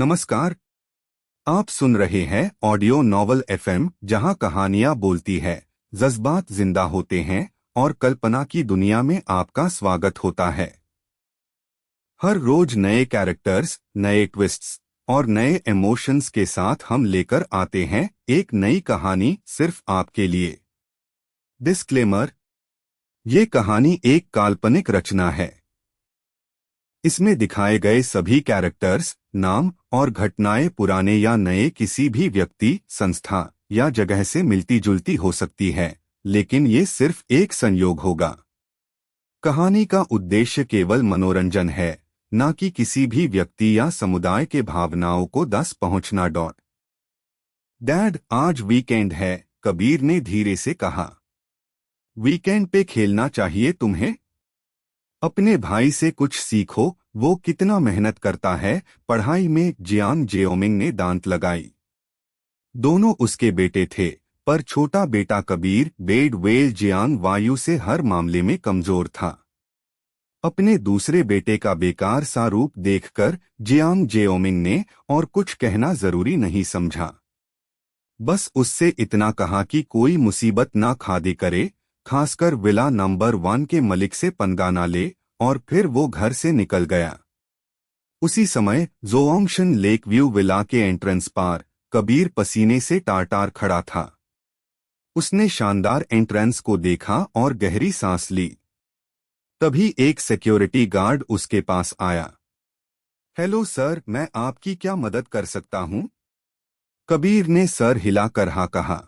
नमस्कार। आप सुन रहे हैं ऑडियो नॉवल एफएम, जहां कहानियां बोलती है, जज्बात जिंदा होते हैं और कल्पना की दुनिया में आपका स्वागत होता है। हर रोज नए कैरेक्टर्स, नए ट्विस्ट्स और नए इमोशंस के साथ हम लेकर आते हैं एक नई कहानी सिर्फ आपके लिए। डिस्क्लेमर: ये कहानी एक काल्पनिक रचना है। इसमें दिखाए गए सभी कैरेक्टर्स, नाम और घटनाएं पुराने या नए किसी भी व्यक्ति, संस्था या जगह से मिलती जुलती हो सकती है, लेकिन ये सिर्फ एक संयोग होगा। कहानी का उद्देश्य केवल मनोरंजन है, न कि किसी भी व्यक्ति या समुदाय के भावनाओं को दस पहुंचना। डैड, आज वीकेंड है, कबीर ने धीरे से कहा। वीकेंड पे खेलना चाहिए तुम्हें। अपने भाई से कुछ सीखो, वो कितना मेहनत करता है पढ़ाई में। जियांग जेओमिंग ने दांत लगाई। दोनों उसके बेटे थे, पर छोटा बेटा कबीर बेड वेल जियांग वायु से हर मामले में कमजोर था। अपने दूसरे बेटे का बेकार सा रूप देखकर जियांग जेओमिंग ने और कुछ कहना जरूरी नहीं समझा। बस उससे इतना कहा कि कोई मुसीबत ना खादी करे, खासकर विला नंबर 1 के मलिक से पंगा ना ले, और फिर वो घर से निकल गया। उसी समय जोओंगशन लेक व्यू विला के एंट्रेंस पार कबीर पसीने से टार खड़ा था। उसने शानदार एंट्रेंस को देखा और गहरी सांस ली। तभी एक सिक्योरिटी गार्ड उसके पास आया। हेलो सर, मैं आपकी क्या मदद कर सकता हूं? कबीर ने सर हिलाकर हाँ कहा।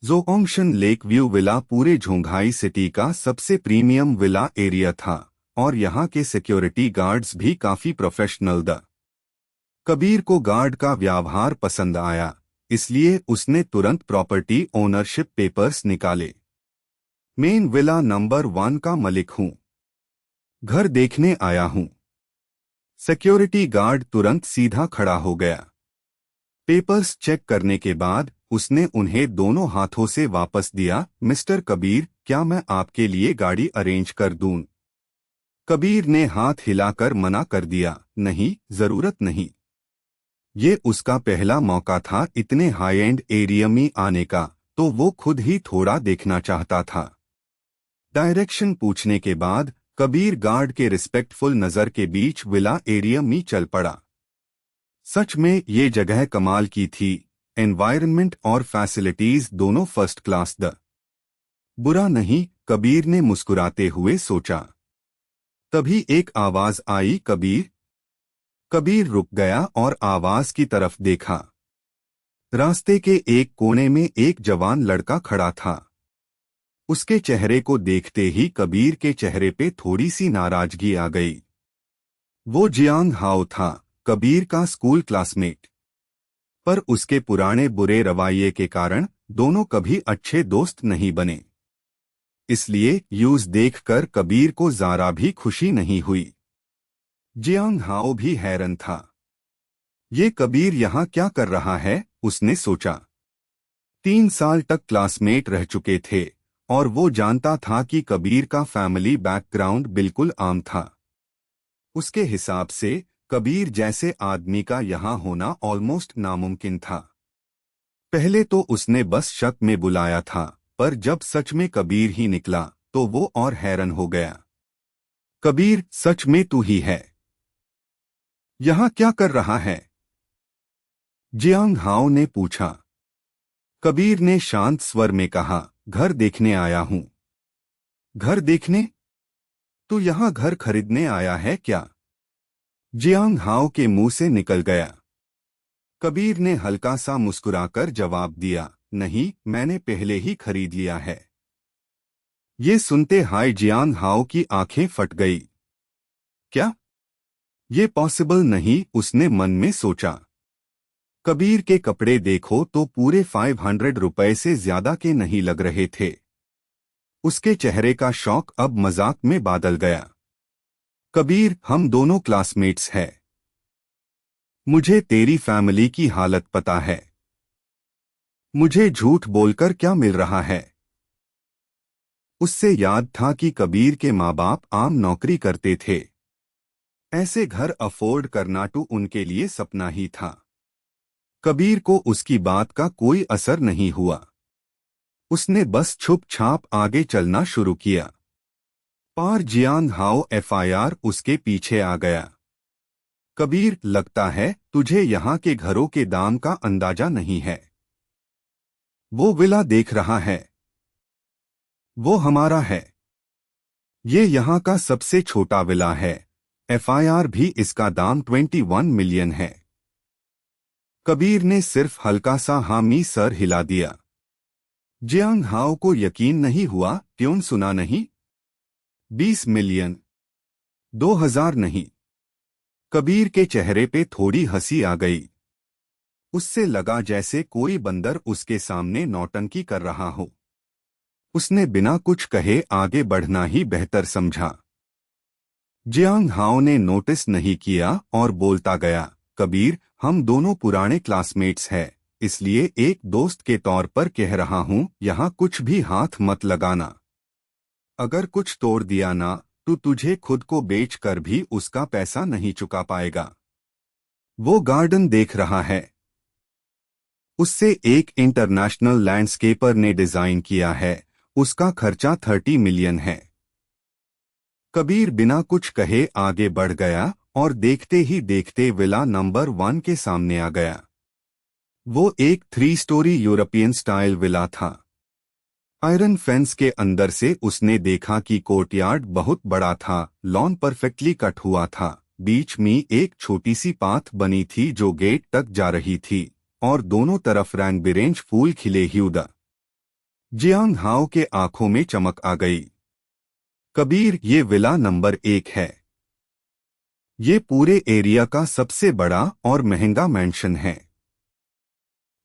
जोओंगशन लेक व्यू विला पूरे झोंघाई सिटी का सबसे प्रीमियम विला एरिया था, और यहाँ के सिक्योरिटी गार्ड्स भी काफी प्रोफेशनल थे। कबीर को गार्ड का व्यवहार पसंद आया, इसलिए उसने तुरंत प्रॉपर्टी ओनरशिप पेपर्स निकाले। मेन विला नंबर 1 का मलिक हूँ, घर देखने आया हूँ। सिक्योरिटी गार्ड तुरंत सीधा खड़ा हो गया। पेपर्स चेक करने के बाद उसने उन्हें दोनों हाथों से वापस दिया। मिस्टर कबीर, क्या मैं आपके लिए गाड़ी अरेंज कर दूं? कबीर ने हाथ हिलाकर मना कर दिया। नहीं, जरूरत नहीं। ये उसका पहला मौका था इतने हाई एंड एरिया में आने का, तो वो खुद ही थोड़ा देखना चाहता था। डायरेक्शन पूछने के बाद कबीर गार्ड के रिस्पेक्टफुल नजर के बीच विला एरिया में चल पड़ा। सच में ये जगह कमाल की थी। एनवायरनमेंट और फैसिलिटीज दोनों फर्स्ट क्लास द। बुरा नहीं, कबीर ने मुस्कुराते हुए सोचा। तभी एक आवाज आई, कबीर। कबीर रुक गया और आवाज की तरफ देखा। रास्ते के एक कोने में एक जवान लड़का खड़ा था। उसके चेहरे को देखते ही कबीर के चेहरे पे थोड़ी सी नाराजगी आ गई। वो जियांग हाओ था, कबीर का स्कूल क्लासमेट। पर उसके पुराने बुरे रवैये के कारण दोनों कभी अच्छे दोस्त नहीं बने। इसलिए यूज देखकर कबीर को जरा भी खुशी नहीं हुई। जियांग हाओ भी हैरान था। ये कबीर यहाँ क्या कर रहा है, उसने सोचा। 3 साल तक क्लासमेट रह चुके थे, और वो जानता था कि कबीर का फैमिली बैकग्राउंड बिल्कुल आम था। उसके हिसाब से कबीर जैसे आदमी का यहाँ होना ऑलमोस्ट नामुमकिन था। पहले तो उसने बस शक में बुलाया था, पर जब सच में कबीर ही निकला तो वो और हैरान हो गया। कबीर, सच में तू ही है? यहाँ क्या कर रहा है? जियांग हाओ ने पूछा। कबीर ने शांत स्वर में कहा, घर देखने आया हूं। घर देखने? तू यहाँ घर खरीदने आया है क्या? जियांग हाओ के मुंह से निकल गया। कबीर ने हल्का सा मुस्कुराकर जवाब दिया, नहीं, मैंने पहले ही खरीद लिया है। ये सुनते हाय जियांग हाओ की आंखें फट गई। क्या? ये पॉसिबल नहीं, उसने मन में सोचा। कबीर के कपड़े देखो तो पूरे 500 रुपए से ज्यादा के नहीं लग रहे थे। उसके चेहरे का शौक अब मजाक में बदल गया। कबीर, हम दोनों क्लासमेट्स हैं। मुझे तेरी फैमिली की हालत पता है। मुझे झूठ बोलकर क्या मिल रहा है? उससे याद था कि कबीर के माँ बाप आम नौकरी करते थे। ऐसे घर अफोर्ड करना तो उनके लिए सपना ही था। कबीर को उसकी बात का कोई असर नहीं हुआ। उसने बस छुप छाप आगे चलना शुरू किया। पर जियांग हाओ एफआईआर उसके पीछे आ गया। कबीर, लगता है तुझे यहाँ के घरों के दाम का अंदाजा नहीं है। वो विला देख रहा है, वो हमारा है। ये यहाँ का सबसे छोटा विला है। एफआईआर भी इसका दाम 21 मिलियन है। कबीर ने सिर्फ हल्का सा हामी सर हिला दिया। जियांग हाओ को यकीन नहीं हुआ। क्यों सुना नहीं? 20 मिलियन, 2000 नहीं। कबीर के चेहरे पे थोड़ी हंसी आ गई। उससे लगा जैसे कोई बंदर उसके सामने नौटंकी कर रहा हो। उसने बिना कुछ कहे आगे बढ़ना ही बेहतर समझा। जियांग हाओ ने नोटिस नहीं किया और बोलता गया, कबीर, हम दोनों पुराने क्लासमेट्स हैं, इसलिए एक दोस्त के तौर पर कह रहा हूं, यहाँ कुछ भी हाथ मत लगाना। अगर कुछ तोड़ दिया ना तो तुझे खुद को बेच कर भी उसका पैसा नहीं चुका पाएगा। वो गार्डन देख रहा है, उससे एक इंटरनेशनल लैंडस्केपर ने डिजाइन किया है। उसका खर्चा 30 मिलियन है। कबीर बिना कुछ कहे आगे बढ़ गया और देखते ही देखते विला नंबर 1 के सामने आ गया। वो एक 3 स्टोरी यूरोपियन स्टाइल विला था। आयरन फेंस के अंदर से उसने देखा कि कोर्टयार्ड बहुत बड़ा था, लॉन परफेक्टली कट हुआ था, बीच में एक छोटी सी पाथ बनी थी जो गेट तक जा रही थी और दोनों तरफ रंग बिरंगे फूल खिले हुए। जियांग हाओ के आंखों में चमक आ गई। कबीर, ये विला नंबर 1 है। ये पूरे एरिया का सबसे बड़ा और महंगा मैंशन है।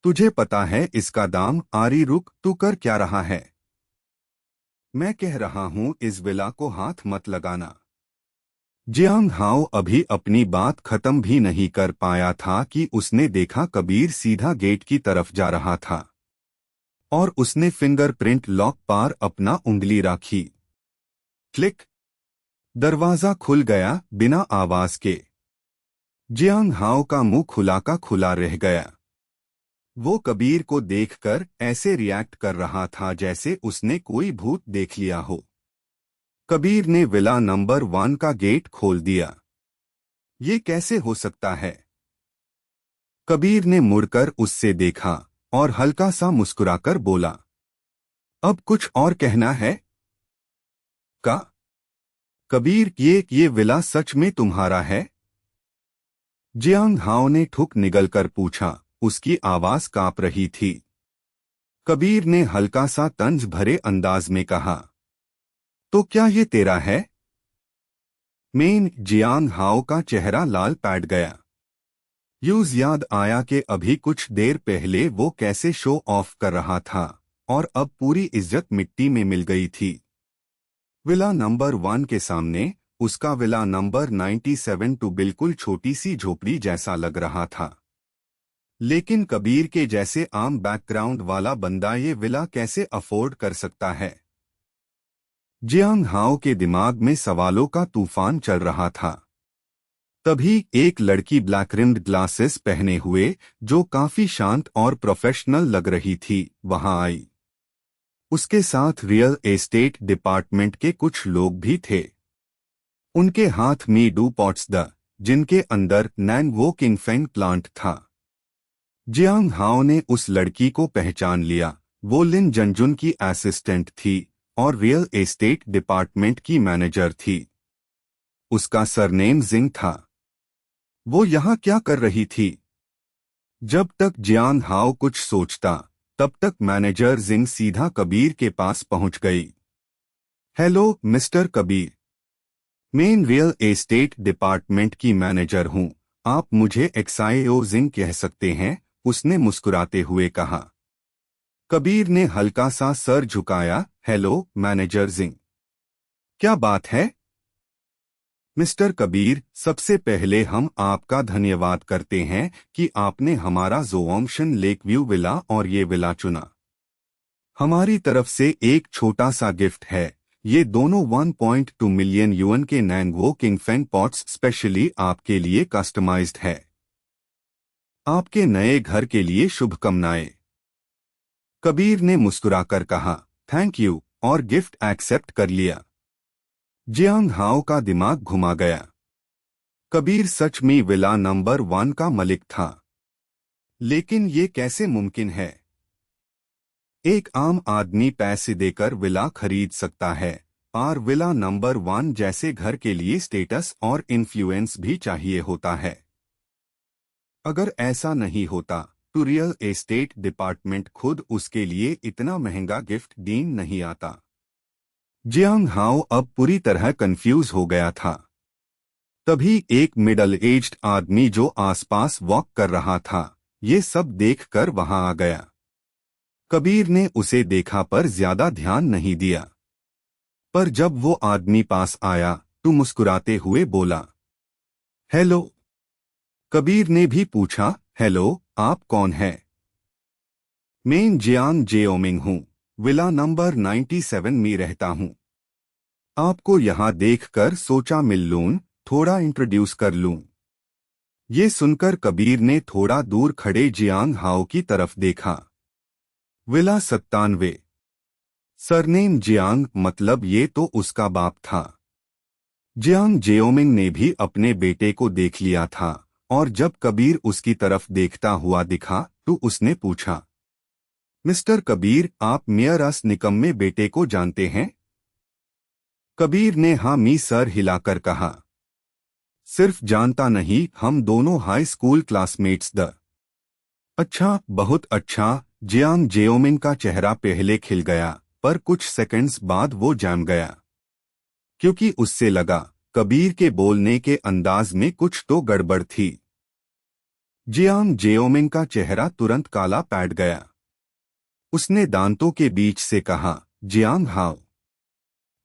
तुझे पता है इसका दाम? आरी, रुक, तू कर क्या रहा है? मैं कह रहा हूं इस विला को हाथ मत लगाना। जियांग हाओ अभी अपनी बात खत्म भी नहीं कर पाया था कि उसने देखा कबीर सीधा गेट की तरफ जा रहा था और उसने फिंगरप्रिंट लॉक पर अपना उंगली रखी। क्लिक, दरवाजा खुल गया बिना आवाज के। जियांग हाओ का मुंह खुला का खुला रह गया। वो कबीर को देखकर ऐसे रिएक्ट कर रहा था जैसे उसने कोई भूत देख लिया हो। कबीर ने विला नंबर 1 का गेट खोल दिया। ये कैसे हो सकता है? कबीर ने मुड़कर उससे देखा और हल्का सा मुस्कुराकर बोला, अब कुछ और कहना है? का? कबीर, ये विला सच में तुम्हारा है? जियांग हाओ ने ठुक निगलकर पूछा। उसकी आवाज कांप रही थी। कबीर ने हल्का सा तंज भरे अंदाज में कहा, तो क्या ये तेरा है? जियांग हाओ का चेहरा लाल पैट गया। यूज याद आया कि अभी कुछ देर पहले वो कैसे शो ऑफ कर रहा था और अब पूरी इज्जत मिट्टी में मिल गई थी। विला नंबर 1 के सामने उसका विला नंबर 97 तो बिल्कुल छोटी सी झोपड़ी जैसा लग रहा था। लेकिन कबीर के जैसे आम बैकग्राउंड वाला बंदा ये विला कैसे अफोर्ड कर सकता है? जियांग हाओ के दिमाग में सवालों का तूफान चल रहा था। तभी एक लड़की ब्लैक रिम्ड ग्लासेस पहने हुए, जो काफी शांत और प्रोफेशनल लग रही थी, वहां आई। उसके साथ रियल एस्टेट डिपार्टमेंट के कुछ लोग भी थे। उनके हाथ में 2 पॉट्स जिनके अंदर नैन वो किंगफेंग प्लांट था। जियांग हाओ ने उस लड़की को पहचान लिया। वो लिन जंजुन की असिस्टेंट थी और रियल एस्टेट डिपार्टमेंट की मैनेजर थी। उसका सरनेम जिंग था। वो यहाँ क्या कर रही थी? जब तक जियांग हाओ कुछ सोचता, तब तक मैनेजर जिंग सीधा कबीर के पास पहुंच गई। हेलो मिस्टर कबीर, मैं रियल एस्टेट डिपार्टमेंट की मैनेजर हूं, आप मुझे एक्सआईओ जिंग कह सकते हैं, उसने मुस्कुराते हुए कहा। कबीर ने हल्का सा सर झुकाया। हेलो मैनेजर जिंग, क्या बात है? मिस्टर कबीर, सबसे पहले हम आपका धन्यवाद करते हैं कि आपने हमारा जोओमशन लेक व्यू विला और ये विला चुना। हमारी तरफ से एक छोटा सा गिफ्ट है, ये दोनों 1.2 मिलियन युएन के नैंगवो किंगफेंग पॉट्स स्पेशली आपके लिए कस्टमाइज्ड है। आपके नए घर के लिए शुभकामनाएं। कबीर ने मुस्कुराकर कहा, थैंक यू, और गिफ्ट एक्सेप्ट कर लिया। जियांग हाओ का दिमाग घुमा गया। कबीर सच में विला नंबर 1 का मालिक था। लेकिन ये कैसे मुमकिन है? एक आम आदमी पैसे देकर विला खरीद सकता है, और विला नंबर 1 जैसे घर के लिए स्टेटस और इन्फ्लुएंस भी चाहिए होता है। अगर ऐसा नहीं होता तो रियल एस्टेट डिपार्टमेंट खुद उसके लिए इतना महंगा गिफ्ट डीन नहीं आता। जियांग हाओ अब पूरी तरह कंफ्यूज हो गया था। तभी एक मिडल एज्ड आदमी जो आसपास वॉक कर रहा था, ये सब देखकर वहां आ गया। कबीर ने उसे देखा पर ज्यादा ध्यान नहीं दिया। पर जब वो आदमी पास आया तो मुस्कुराते हुए बोला, हेलो। कबीर ने भी पूछा, हेलो, आप कौन हैं? मैं जियांग जेओमिंग हूँ, विला नंबर 97 में रहता हूँ। आपको यहाँ देखकर सोचा मिल लूं, थोड़ा इंट्रोड्यूस कर लूं। ये सुनकर कबीर ने थोड़ा दूर खड़े जियांग हाओ की तरफ देखा। विला 97, सरनेम जियांग, मतलब ये तो उसका बाप था। जियांग जेओमिंग ने भी अपने बेटे को देख लिया था, और जब कबीर उसकी तरफ देखता हुआ दिखा तो उसने पूछा, मिस्टर कबीर, आप मेयरस निकम्मे बेटे को जानते हैं? कबीर ने हाँ मी सर हिलाकर कहा। सिर्फ जानता नहीं, हम दोनों हाई स्कूल क्लासमेट्स द। अच्छा, बहुत अच्छा। जियांग जेओमिंग का चेहरा पहले खिल गया, पर कुछ सेकंड्स बाद वो जम गया, क्योंकि उससे लगा कबीर के बोलने के अंदाज में कुछ तो गड़बड़ थी। जियांग जेओमिंग का चेहरा तुरंत काला पड़ गया। उसने दांतों के बीच से कहा, जियांग हाओ,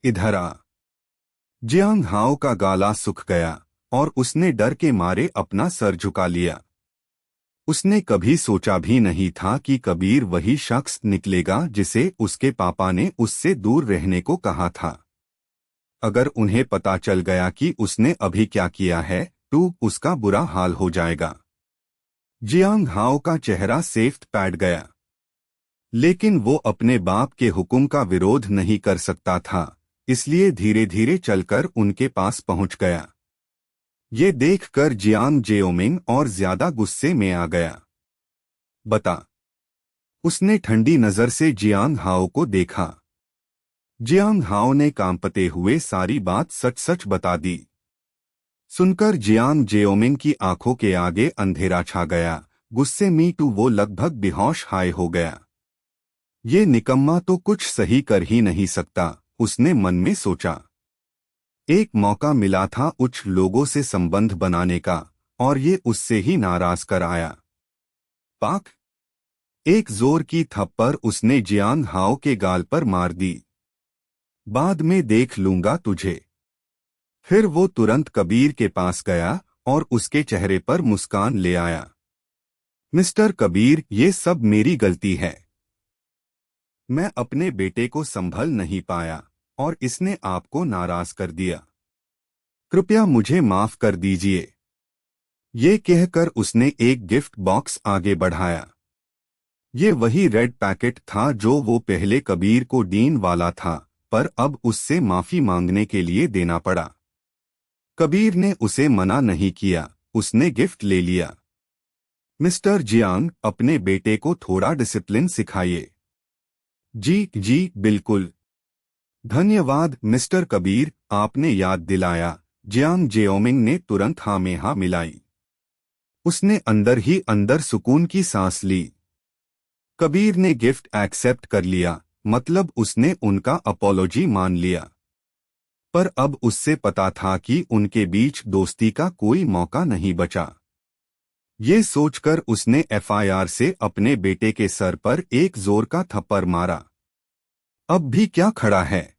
इधर आ। जियांग हाओ का गाला सूख गया और उसने डर के मारे अपना सर झुका लिया। उसने कभी सोचा भी नहीं था कि कबीर वही शख्स निकलेगा जिसे उसके पापा ने उससे दूर रहने को कहा था। अगर उन्हें पता चल गया कि उसने अभी क्या किया है तो उसका बुरा हाल हो जाएगा। जियांग हाओ का चेहरा सेफ्ट पैड गया, लेकिन वो अपने बाप के हुक्म का विरोध नहीं कर सकता था, इसलिए धीरे धीरे चलकर उनके पास पहुंच गया। ये देखकर जियांग जेओमिंग और ज्यादा गुस्से में आ गया। बता। उसने ठंडी नजर से जियांग हाओ को देखा। जियांग हाओ ने कांपते हुए सारी बात सच सच बता दी। सुनकर जियांग जेओमिंग की आंखों के आगे अंधेरा छा गया। गुस्से में तो वो लगभग बेहोश हाय हो गया। ये निकम्मा तो कुछ सही कर ही नहीं सकता, उसने मन में सोचा। एक मौका मिला था उच्च लोगों से संबंध बनाने का, और ये उससे ही नाराज कर आया। पाक! एक जोर की थप्पड़ उसने जियांग हाओ के गाल पर मार दी। बाद में देख लूंगा तुझे। फिर वो तुरंत कबीर के पास गया और उसके चेहरे पर मुस्कान ले आया। मिस्टर कबीर, ये सब मेरी गलती है। मैं अपने बेटे को संभल नहीं पाया और इसने आपको नाराज कर दिया। कृपया मुझे माफ कर दीजिए। ये कहकर उसने एक गिफ्ट बॉक्स आगे बढ़ाया। ये वही रेड पैकेट था जो वो पहले कबीर को डीन वाला था, पर अब उससे माफी मांगने के लिए देना पड़ा। कबीर ने उसे मना नहीं किया, उसने गिफ्ट ले लिया। मिस्टर जियांग, अपने बेटे को थोड़ा डिसिप्लिन सिखाइए। जी जी बिल्कुल। धन्यवाद मिस्टर कबीर, आपने याद दिलाया। जियांग जेओमिंग ने तुरंत हाँ में हाँ मिलाई। उसने अंदर ही अंदर सुकून की सांस ली। कबीर ने गिफ्ट एक्सेप्ट कर लिया, मतलब उसने उनका अपॉलोजी मान लिया। पर अब उससे पता था कि उनके बीच दोस्ती का कोई मौका नहीं बचा। ये सोचकर उसने एफआईआर से अपने बेटे के सर पर एक जोर का थप्पड़ मारा। अब भी क्या खड़ा है?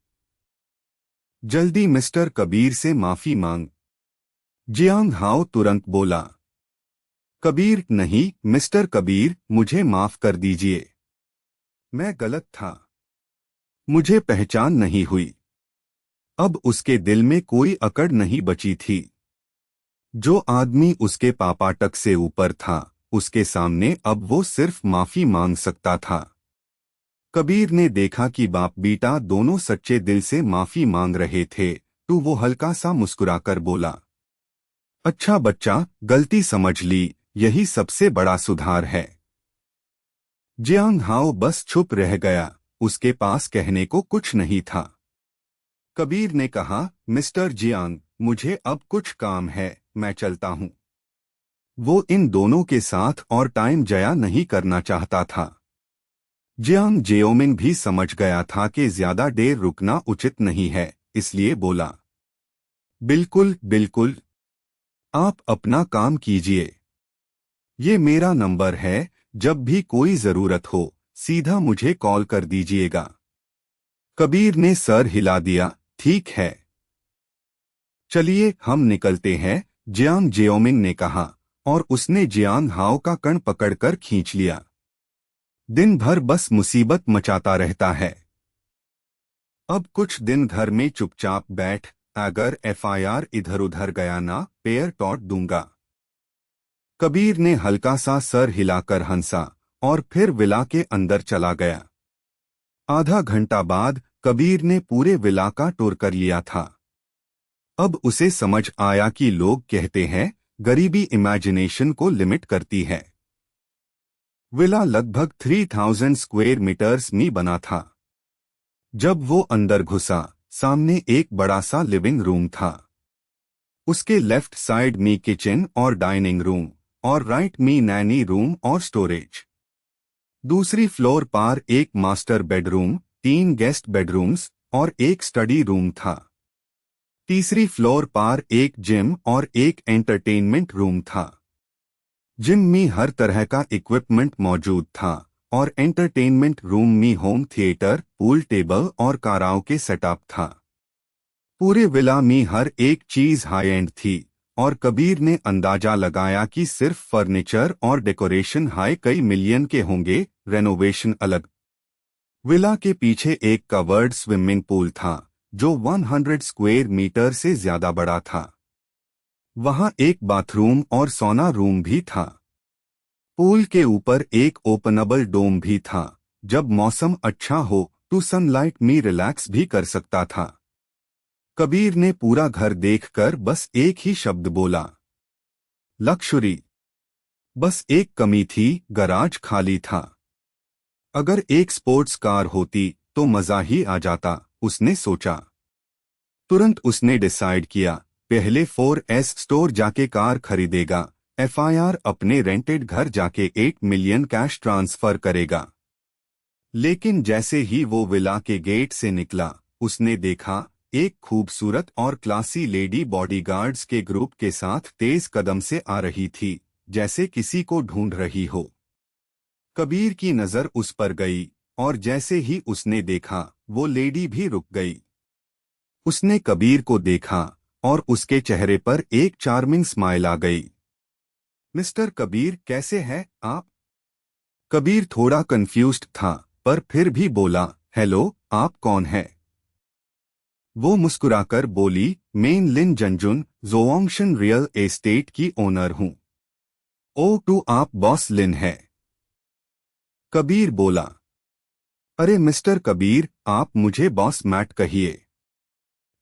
जल्दी मिस्टर कबीर से माफी मांग। जियांग हाओ तुरंत बोला। कबीर, नहीं मिस्टर कबीर, मुझे माफ कर दीजिए। मैं गलत था। मुझे पहचान नहीं हुई। अब उसके दिल में कोई अकड़ नहीं बची थी। जो आदमी उसके पापा तक से ऊपर था, उसके सामने अब वो सिर्फ माफी मांग सकता था। कबीर ने देखा कि बाप बेटा दोनों सच्चे दिल से माफी मांग रहे थे, तो वो हल्का सा मुस्कुराकर बोला, अच्छा बच्चा, गलती समझ ली, यही सबसे बड़ा सुधार है। जियांग हाओ बस चुप रह गया, उसके पास कहने को कुछ नहीं था। कबीर ने कहा, मिस्टर जियांग, मुझे अब कुछ काम है, मैं चलता हूँ। वो इन दोनों के साथ और टाइम जया नहीं करना चाहता था। जियांग जेओमिंग भी समझ गया था कि ज्यादा देर रुकना उचित नहीं है, इसलिए बोला, बिल्कुल बिल्कुल, आप अपना काम कीजिए। ये मेरा नंबर है, जब भी कोई जरूरत हो सीधा मुझे कॉल कर दीजिएगा। कबीर ने सर हिला दिया, ठीक है। चलिए हम निकलते हैं, जियांग जेओमिंग ने कहा, और उसने जियांग हाओ का कण पकड़कर खींच लिया। दिन भर बस मुसीबत मचाता रहता है। अब कुछ दिन घर में चुपचाप बैठ, अगर एफआईआर इधर उधर गया ना, पेयर टॉट दूंगा। कबीर ने हल्का सा सर हिलाकर हंसा और फिर विला के अंदर चला गया। आधा घंटा बाद कबीर ने पूरे विला का टूर कर लिया था। अब उसे समझ आया कि लोग कहते हैं, गरीबी इमेजिनेशन को लिमिट करती है। विला लगभग 3000 स्क्वायर मीटर्स में बना था। जब वो अंदर घुसा, सामने एक बड़ा सा लिविंग रूम था। उसके लेफ्ट साइड में किचन और डाइनिंग रूम, और राइट में नैनी रूम और स्टोरेज। दूसरी फ्लोर पर एक मास्टर बेडरूम, 3 गेस्ट बेडरूम्स और एक स्टडी रूम था। तीसरी फ्लोर पर एक जिम और एक एंटरटेनमेंट रूम था। जिम में हर तरह का इक्विपमेंट मौजूद था और एंटरटेनमेंट रूम में होम थिएटर, पूल टेबल और कराओके सेटअप था। पूरे विला में हर एक चीज हाई एंड थी और कबीर ने अंदाजा लगाया कि सिर्फ फर्नीचर और डेकोरेशन हाई कई मिलियन के होंगे, रेनोवेशन अलग। विला के पीछे एक कवर्ड स्विमिंग पूल था जो 100 स्क्वायर मीटर से ज्यादा बड़ा था। वहां एक बाथरूम और सोना रूम भी था। पूल के ऊपर एक ओपनेबल डोम भी था, जब मौसम अच्छा हो तो सनलाइट में रिलैक्स भी कर सकता था। कबीर ने पूरा घर देखकर बस एक ही शब्द बोला, लक्ष्युरी। बस एक कमी थी, गराज खाली था। अगर एक स्पोर्ट्स कार होती तो मजा ही आ जाता, उसने सोचा। तुरंत उसने डिसाइड किया, पहले 4S स्टोर जाके कार खरीदेगा, एफआईआर अपने रेंटेड घर जाके 8 मिलियन कैश ट्रांसफर करेगा। लेकिन जैसे ही वो विला के गेट से निकला, उसने देखा एक खूबसूरत और क्लासी लेडी बॉडीगार्ड्स के ग्रुप के साथ तेज कदम से आ रही थी, जैसे किसी को ढूंढ रही हो। कबीर की नजर उस पर गई और जैसे ही उसने देखा, वो लेडी भी रुक गई। उसने कबीर को देखा और उसके चेहरे पर एक चार्मिंग स्माइल आ गई। मिस्टर कबीर, कैसे हैं आप? कबीर थोड़ा कंफ्यूज्ड था, पर फिर भी बोला, हेलो, आप कौन हैं? वो मुस्कुराकर बोली, मैं Lin Junjun, Zhongshan real estate की ओनर हूं। ओ टू आप बॉस लिन है? कबीर बोला, अरे मिस्टर कबीर, आप मुझे बॉस मैट कहिए।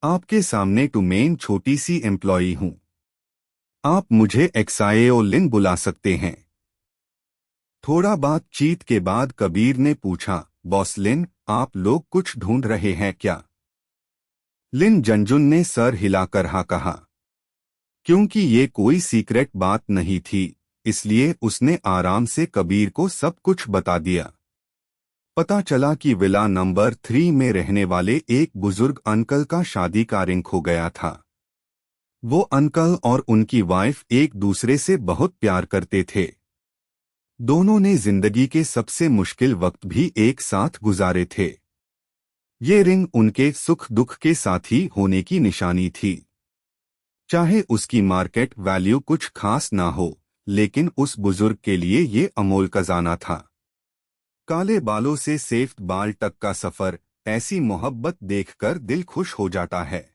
आपके सामने टू मैं छोटी सी एम्प्लॉई हूं। आप मुझे एक्साएओ लिन बुला सकते हैं। थोड़ा बातचीत के बाद कबीर ने पूछा, बॉस लिन, आप लोग कुछ ढूंढ रहे हैं क्या? लिन जंजुन ने सर हिलाकर हाँ कहा। क्योंकि ये कोई सीक्रेट बात नहीं थी, इसलिए उसने आराम से कबीर को सब कुछ बता दिया। पता चला कि विला नंबर 3 में रहने वाले एक बुजुर्ग अंकल का शादी का रिंग हो गया था। वो अंकल और उनकी वाइफ एक दूसरे से बहुत प्यार करते थे। दोनों ने जिंदगी के सबसे मुश्किल वक्त भी एक साथ गुजारे थे। ये रिंग उनके सुख दुख के साथी होने की निशानी थी। चाहे उसकी मार्केट वैल्यू कुछ खास ना हो, लेकिन उस बुजुर्ग के लिए ये अमोल खजाना था। काले बालों से सेफ्ट बाल तक का सफर, ऐसी मोहब्बत देखकर दिल खुश हो जाता है।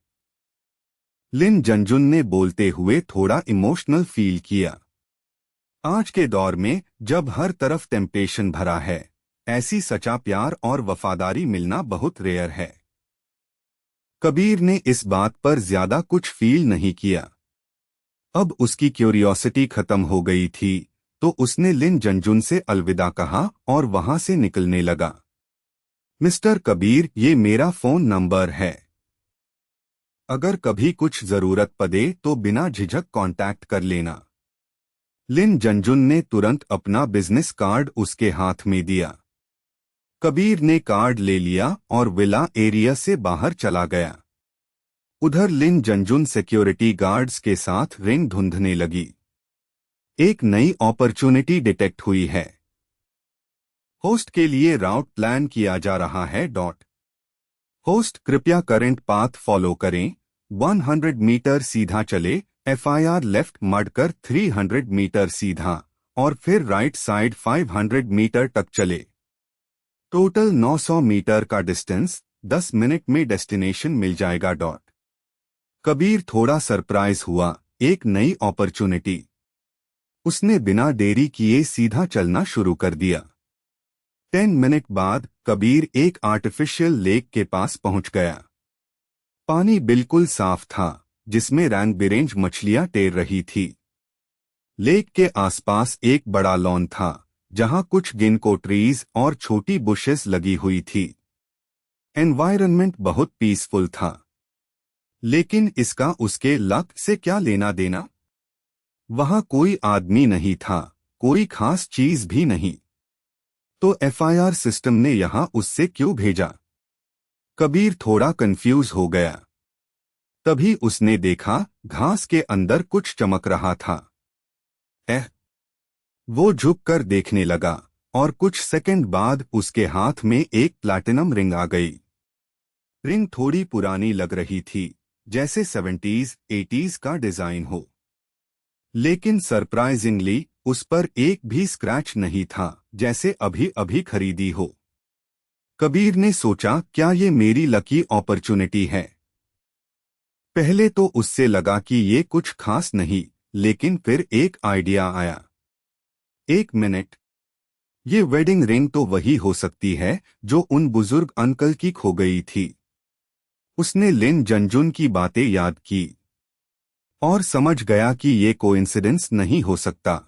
लिन जंजुन ने बोलते हुए थोड़ा इमोशनल फील किया। आज के दौर में जब हर तरफ टेम्पटेशन भरा है, ऐसी सच्चा प्यार और वफादारी मिलना बहुत रेयर है। कबीर ने इस बात पर ज्यादा कुछ फील नहीं किया। अब उसकी क्यूरियोसिटी खत्म हो गई थी, तो उसने लिन जंजुन से अलविदा कहा और वहां से निकलने लगा। मिस्टर कबीर, ये मेरा फोन नंबर है। अगर कभी कुछ जरूरत पड़े तो बिना झिझक कांटेक्ट कर लेना। लिन जंजुन ने तुरंत अपना बिजनेस कार्ड उसके हाथ में दिया। कबीर ने कार्ड ले लिया और विला एरिया से बाहर चला गया। उधर लिन जंजुन सिक्योरिटी गार्ड्स के साथ रिंग ढूंढने लगी। एक नई अपॉर्चुनिटी डिटेक्ट हुई है। होस्ट के लिए राउट प्लान किया जा रहा है। होस्ट, कृपया करंट पाथ फॉलो करें। 100 मीटर सीधा चले, FIR लेफ्ट मड़कर 300 मीटर सीधा और फिर राइट साइड 500 मीटर तक चले। टोटल 900 मीटर का डिस्टेंस, 10 मिनट में डेस्टिनेशन मिल जाएगा। कबीर थोड़ा सरप्राइज हुआ, एक नई अपॉर्चुनिटी। उसने बिना देरी किए सीधा चलना शुरू कर दिया। 10 मिनट बाद कबीर एक आर्टिफिशियल लेक के पास पहुंच गया। पानी बिल्कुल साफ था, जिसमें रंग बिरंगी मछलियां तैर रही थी। लेक के आसपास एक बड़ा लॉन था, जहां कुछ गिनको ट्रीज और छोटी बुशेस लगी हुई थी। एनवायरनमेंट बहुत पीसफुल था, लेकिन इसका उसके लक से क्या लेना देना। वहां कोई आदमी नहीं था, कोई खास चीज भी नहीं। तो FIR सिस्टम ने यहां उससे क्यों भेजा? कबीर थोड़ा कंफ्यूज हो गया। तभी उसने देखा, घास के अंदर कुछ चमक रहा था। वो झुककर देखने लगा और कुछ सेकंड बाद उसके हाथ में एक प्लैटिनम रिंग आ गई। रिंग थोड़ी पुरानी लग रही थी, जैसे 70s 80s का डिजाइन हो, लेकिन सरप्राइजिंगली उस पर एक भी स्क्रैच नहीं था, जैसे अभी अभी खरीदी हो। कबीर ने सोचा, क्या ये मेरी लकी अपॉर्चुनिटी है? पहले तो उससे लगा कि ये कुछ खास नहीं, लेकिन फिर एक आइडिया आया। 1 मिनट, ये वेडिंग रिंग तो वही हो सकती है जो उन बुजुर्ग अंकल की खो गई थी। उसने लिन जंजुन की बातें याद की और समझ गया कि ये कोइंसिडेंस नहीं हो सकता।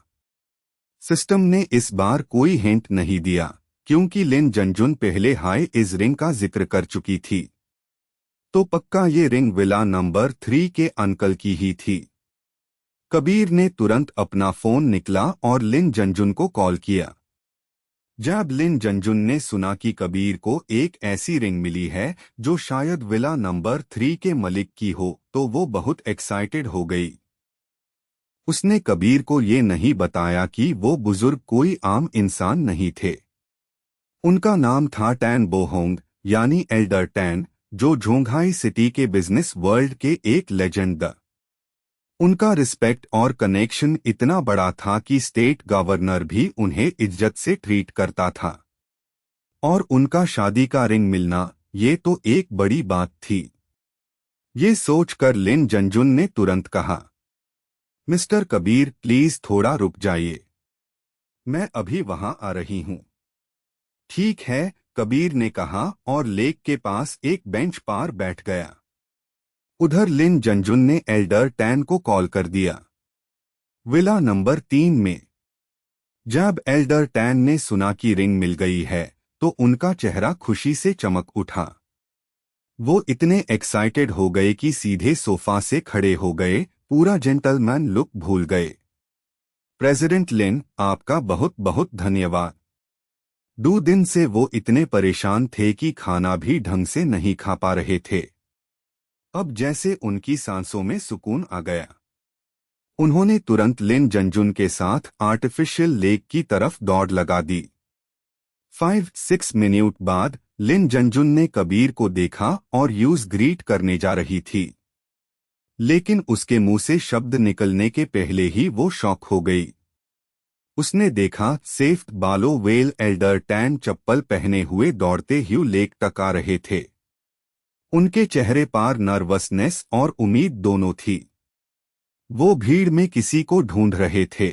सिस्टम ने इस बार कोई हिंट नहीं दिया, क्योंकि लिन जंजुन पहले हाई इस रिंग का जिक्र कर चुकी थी। तो पक्का ये रिंग विला नंबर 3 के अंकल की ही थी। कबीर ने तुरंत अपना फोन निकला और लिन जंजुन को कॉल किया। जब लिन जंजुन ने सुना कि कबीर को एक ऐसी रिंग मिली है जो शायद विला नंबर 3 के मलिक की हो, तो वो बहुत एक्साइटेड हो गई। उसने कबीर को ये नहीं बताया कि वो बुजुर्ग कोई आम इंसान नहीं थे। उनका नाम था टैन बोहोंग, यानी एल्डर टैन, जो झोंघाई सिटी के बिजनेस वर्ल्ड के एक लेजेंड द। उनका रिस्पेक्ट और कनेक्शन इतना बड़ा था कि स्टेट गवर्नर भी उन्हें इज्जत से ट्रीट करता था। और उनका शादी का रिंग मिलना, ये तो एक बड़ी बात थी। ये सोचकर लिन जंजुन ने तुरंत कहा, मिस्टर कबीर, प्लीज थोड़ा रुक जाइए, मैं अभी वहां आ रही हूं। ठीक है, कबीर ने कहा और लेक के पास एक बेंच पर बैठ गया। उधर लिन जंजुन ने एल्डर टैन को कॉल कर दिया। विला नंबर 3 में जब एल्डर टैन ने सुना कि रिंग मिल गई है, तो उनका चेहरा खुशी से चमक उठा। वो इतने एक्साइटेड हो गए कि सीधे सोफा से खड़े हो गए, पूरा जेंटलमैन लुक भूल गए। प्रेसिडेंट लिन, आपका बहुत बहुत धन्यवाद। 2 दिन से वो इतने परेशान थे कि खाना भी ढंग से नहीं खा पा रहे थे। अब जैसे उनकी सांसों में सुकून आ गया। उन्होंने तुरंत लिन जंजुन के साथ आर्टिफिशियल लेक की तरफ दौड़ लगा दी। 5-6 मिनट बाद लिन जंजुन ने कबीर को देखा और यूज ग्रीट करने जा रही थी, लेकिन उसके मुंह से शब्द निकलने के पहले ही वो शॉक हो गई। उसने देखा, सेफ बालो वेल एल्डर टैन चप्पल पहने हुए दौड़ते हुए लेक तक आ रहे थे। उनके चेहरे पर नर्वसनेस और उम्मीद दोनों थी। वो भीड़ में किसी को ढूंढ रहे थे।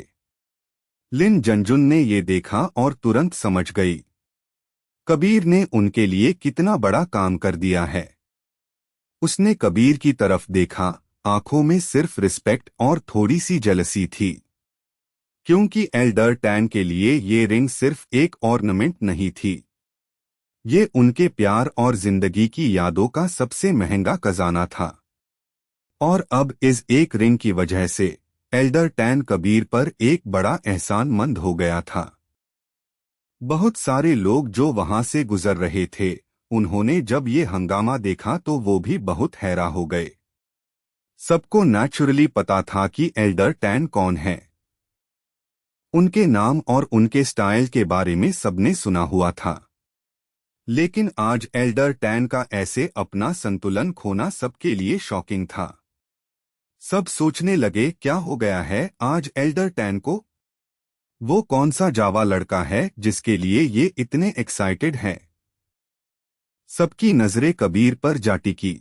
लिन जंजुन ने ये देखा और तुरंत समझ गई। कबीर ने उनके लिए कितना बड़ा काम कर दिया है। उसने कबीर की तरफ देखा, आंखों में सिर्फ रिस्पेक्ट और थोड़ी सी जेलसी थी। क्योंकि एल्डर टैन के लिए ये रिंग सिर्फ एक ऑर्नामेंट नहीं थी, ये उनके प्यार और जिंदगी की यादों का सबसे महंगा खजाना था। और अब इस एक रिंग की वजह से एल्डर टैन कबीर पर एक बड़ा एहसानमंद हो गया था। बहुत सारे लोग जो वहां से गुजर रहे थे, उन्होंने जब ये हंगामा देखा तो वो भी बहुत हैरान हो गए। सबको नेचुरली पता था कि एल्डर टैन कौन है। उनके नाम और उनके स्टाइल के बारे में सबने सुना हुआ था। लेकिन आज एल्डर टैन का ऐसे अपना संतुलन खोना सबके लिए शॉकिंग था। सब सोचने लगे, क्या हो गया है आज एल्डर टैन को? वो कौन सा जावा लड़का है जिसके लिए ये इतने एक्साइटेड है? सबकी नजरें कबीर पर जा टिकी।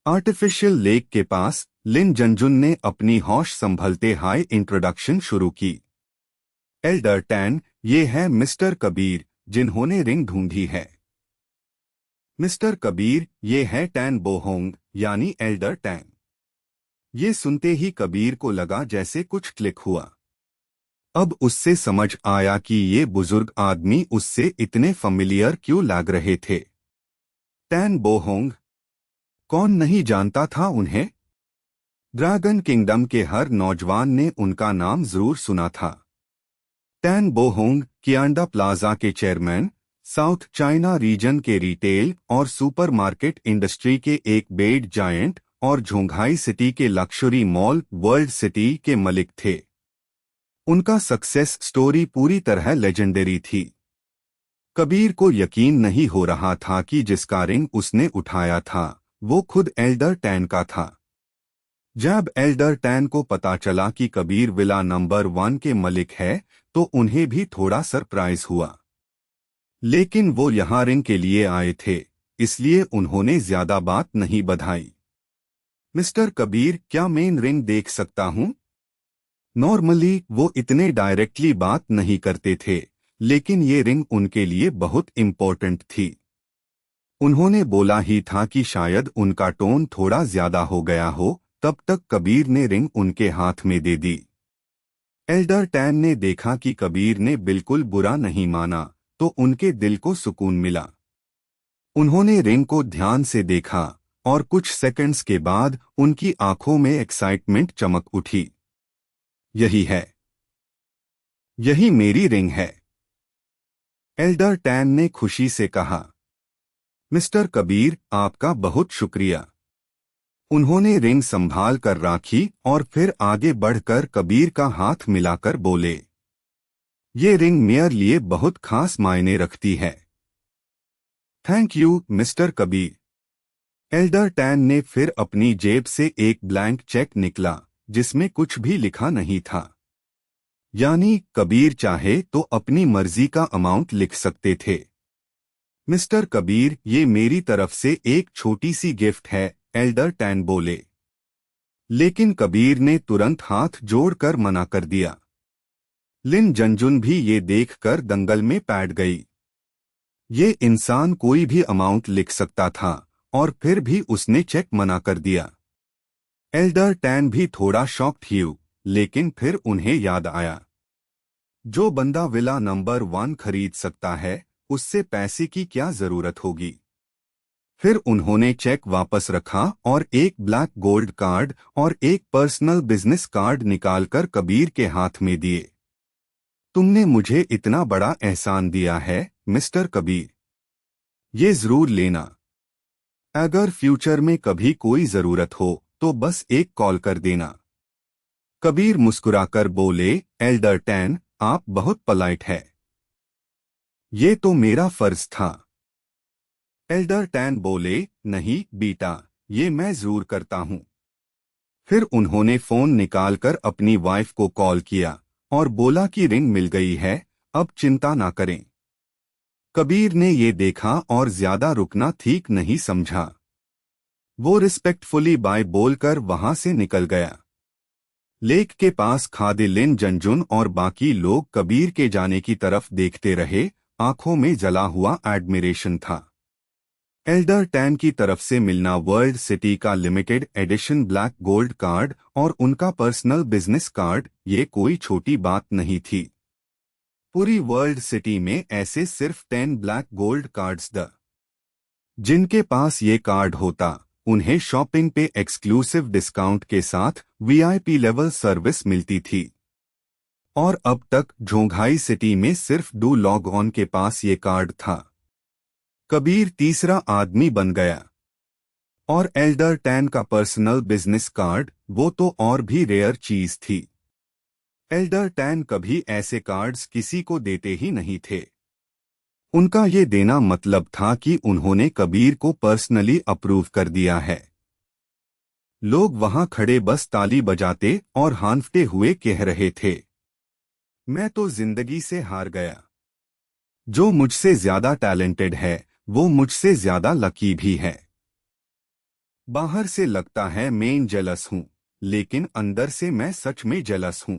आर्टिफिशियल लेक के पास लिन जंजुन ने अपनी होश संभलते हाई इंट्रोडक्शन शुरू की। एल्डर टैन, ये है मिस्टर कबीर जिन्होंने रिंग ढूंढी है। मिस्टर कबीर, ये है टैन बोहोंग यानी एल्डर टैन। ये सुनते ही कबीर को लगा जैसे कुछ क्लिक हुआ। अब उससे समझ आया कि ये बुजुर्ग आदमी उससे इतने फैमिलियर क्यों लग रहे थे। टैन बोहोंग, कौन नहीं जानता था उन्हें? ड्रैगन किंगडम के हर नौजवान ने उनका नाम जरूर सुना था। टैन बोहोंग कियांडा प्लाजा के चेयरमैन, साउथ चाइना रीजन के रिटेल और सुपरमार्केट इंडस्ट्री के एक बेड जायंट और झोंघाई सिटी के लक्जरी मॉल वर्ल्ड सिटी के मालिक थे। उनका सक्सेस स्टोरी पूरी तरह लेजेंडरी थी। कबीर को यकीन नहीं हो रहा था कि जिसका रिंग उसने उठाया था वो खुद एल्डर टैन का था। जब एल्डर टैन को पता चला कि कबीर विला नंबर 1 के मालिक है तो उन्हें भी थोड़ा सरप्राइज हुआ। लेकिन वो यहाँ रिंग के लिए आए थे, इसलिए उन्होंने ज्यादा बात नहीं बढ़ाई। मिस्टर कबीर, क्या मेन रिंग देख सकता हूँ? नॉर्मली वो इतने डायरेक्टली बात नहीं करते थे, लेकिन ये रिंग उनके लिए बहुत इम्पोर्टेंट थी। उन्होंने बोला ही था कि शायद उनका टोन थोड़ा ज्यादा हो गया हो, तब तक कबीर ने रिंग उनके हाथ में दे दी। एल्डर टैन ने देखा कि कबीर ने बिल्कुल बुरा नहीं माना, तो उनके दिल को सुकून मिला। उन्होंने रिंग को ध्यान से देखा और कुछ सेकंड्स के बाद उनकी आंखों में एक्साइटमेंट चमक उठी। यही है, यही मेरी रिंग है, एल्डर टैन ने खुशी से कहा। मिस्टर कबीर, आपका बहुत शुक्रिया। उन्होंने रिंग संभाल कर राखी और फिर आगे बढ़कर कबीर का हाथ मिलाकर बोले, ये रिंग मेरे लिए बहुत खास मायने रखती है। Thank you mister Kabir. Elder tan ने फिर अपनी जेब से एक ब्लैंक चेक निकला जिसमें कुछ भी लिखा नहीं था। यानी कबीर चाहे तो अपनी मर्जी का अमाउंट लिख सकते थे। मिस्टर कबीर, ये मेरी तरफ से एक छोटी सी गिफ्ट है, एल्डर टैन बोले। लेकिन कबीर ने तुरंत हाथ जोड़कर मना कर दिया। लिन जंजुन भी ये देखकर दंगल में पैठ गई। ये इंसान कोई भी अमाउंट लिख सकता था और फिर भी उसने चेक मना कर दिया। एल्डर टैन भी थोड़ा शॉक्ड हुए, लेकिन फिर उन्हें याद आया, जो बंदा विला नंबर 1 खरीद सकता है उससे पैसे की क्या जरूरत होगी। फिर उन्होंने चेक वापस रखा और एक ब्लैक गोल्ड कार्ड और एक पर्सनल बिजनेस कार्ड निकालकर कबीर के हाथ में दिए। तुमने मुझे इतना बड़ा एहसान दिया है मिस्टर कबीर, ये जरूर लेना। अगर फ्यूचर में कभी कोई जरूरत हो तो बस एक कॉल कर देना। कबीर मुस्कुराकर बोले, एल्डर टैन, आप बहुत पोलाइट है। ये तो मेरा फर्ज था। एल्डर टैन बोले, नहीं बेटा, ये मैं जरूर करता हूँ। फिर उन्होंने फोन निकालकर अपनी वाइफ को कॉल किया और बोला कि रिंग मिल गई है, अब चिंता ना करें। कबीर ने ये देखा और ज्यादा रुकना ठीक नहीं समझा। वो रिस्पेक्टफुली बाय बोलकर वहां से निकल गया। लेक के पास खादे लिन जंजुन और बाकी लोग कबीर के जाने की तरफ देखते रहे, आंखों में जला हुआ एडमिरेशन था। एल्डर टैन की तरफ से मिलना वर्ल्ड सिटी का limited edition black gold card और उनका पर्सनल बिजनेस कार्ड, ये कोई छोटी बात नहीं थी। पूरी वर्ल्ड सिटी में ऐसे सिर्फ 10 ब्लैक गोल्ड कार्ड्स द जिनके पास ये कार्ड होता, उन्हें शॉपिंग पे एक्सक्लूसिव डिस्काउंट के साथ वीआईपी लेवल सर्विस मिलती थी। और अब तक झोंघाई सिटी में सिर्फ डू लॉग ऑन के पास ये कार्ड था। कबीर तीसरा आदमी बन गया। और एल्डर टैन का पर्सनल बिजनेस कार्ड, वो तो और भी रेयर चीज थी। एल्डर टैन कभी ऐसे कार्ड्स किसी को देते ही नहीं थे। उनका ये देना मतलब था कि उन्होंने कबीर को पर्सनली अप्रूव कर दिया है। लोग वहां खड़े बस ताली बजाते और हांफते हुए कह रहे थे, मैं तो जिंदगी से हार गया। जो मुझसे ज्यादा टैलेंटेड है, वो मुझसे ज्यादा लकी भी है। बाहर से लगता है मैं जेलस हूं, लेकिन अंदर से मैं सच में जेलस हूं।